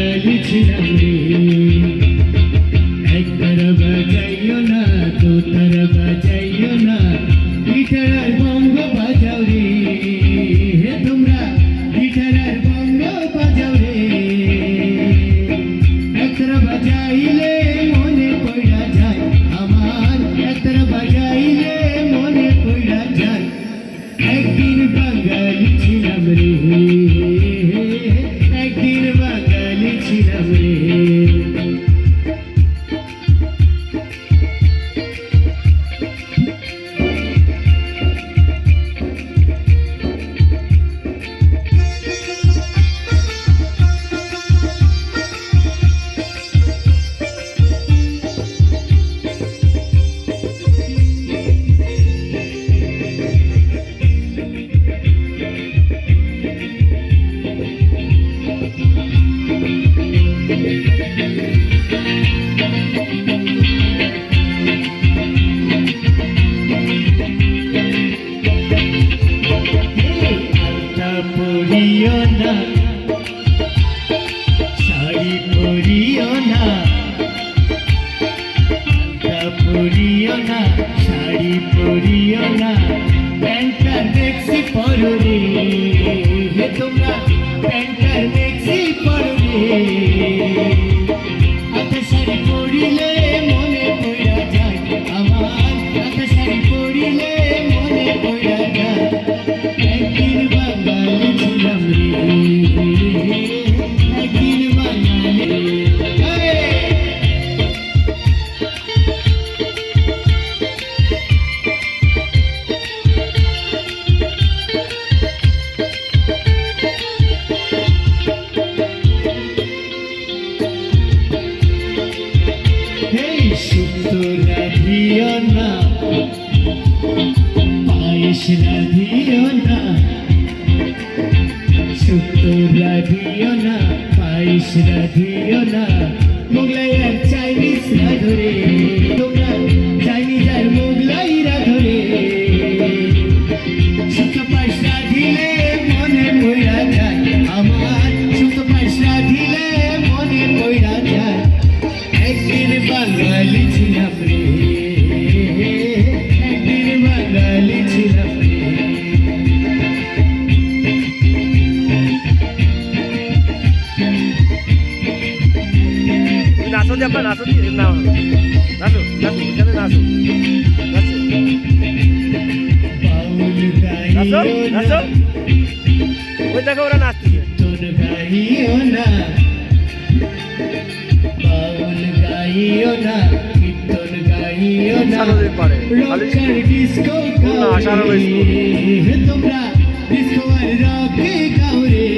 বাঙালি ছিলাম রে। একবার বাজাইও না, দোতার বাজাইও না, গিটার আর বঙ্গ বাজাও রে। তোমরা গিটার আর বঙ্গ বাজাও রে। একতারা বাজাইলে মনে পড়া যায় আমার, একতারা বাজাইলে মনে পড়া যায়। একদিন বাঙালি ছিলাম রে, একদিন বাঙালি ছিলাম রে। পড়িও না, শাড়ি পড়িও না, আলতা পড়িও না, শাড়ি পড়িও না, প্যান্টার মেক্সি পরো রে। তোমরা প্যান্টার মেক্সি পরো রে। আধা শাড়ি পরিলে মনে পড়া যায় আমার, আধা শাড়ি পরিলে মনে পড়া যায়। একদিন বাঙালি ছিলাম রে, একদিন বাঙালি। শুক্তো রাধিও না, পায়েস রাধিও না, শুক্তো রাধিও না, পায়েস রাধিও না, মোগলাই আর চাইনিজ রাধরে। তোমরা চাইনিজ আর মোগলাই রাধরে। শুক্তো পায়েস রাধিলে মনে পড়া যায় আমার, শুক্তো পায়েস রাধিলে মনে পড়া যায়। একদিন বাঙালি ছিলাম রে, একদিন বাঙালি ছিলাম রে। নাচো যে আপনার নাচো দিয়ে না, নাচো নাচো এখানে নাচো নাচো নাচো নাচো। ওই দেখো ওরা নাচতেছে। তোর গাইও না, বাউল গাইও না, কীর্তন গাইও না, রকের ডিস্কো গাও রে। তোমরা ডিস্কো আর রকে গাও রে।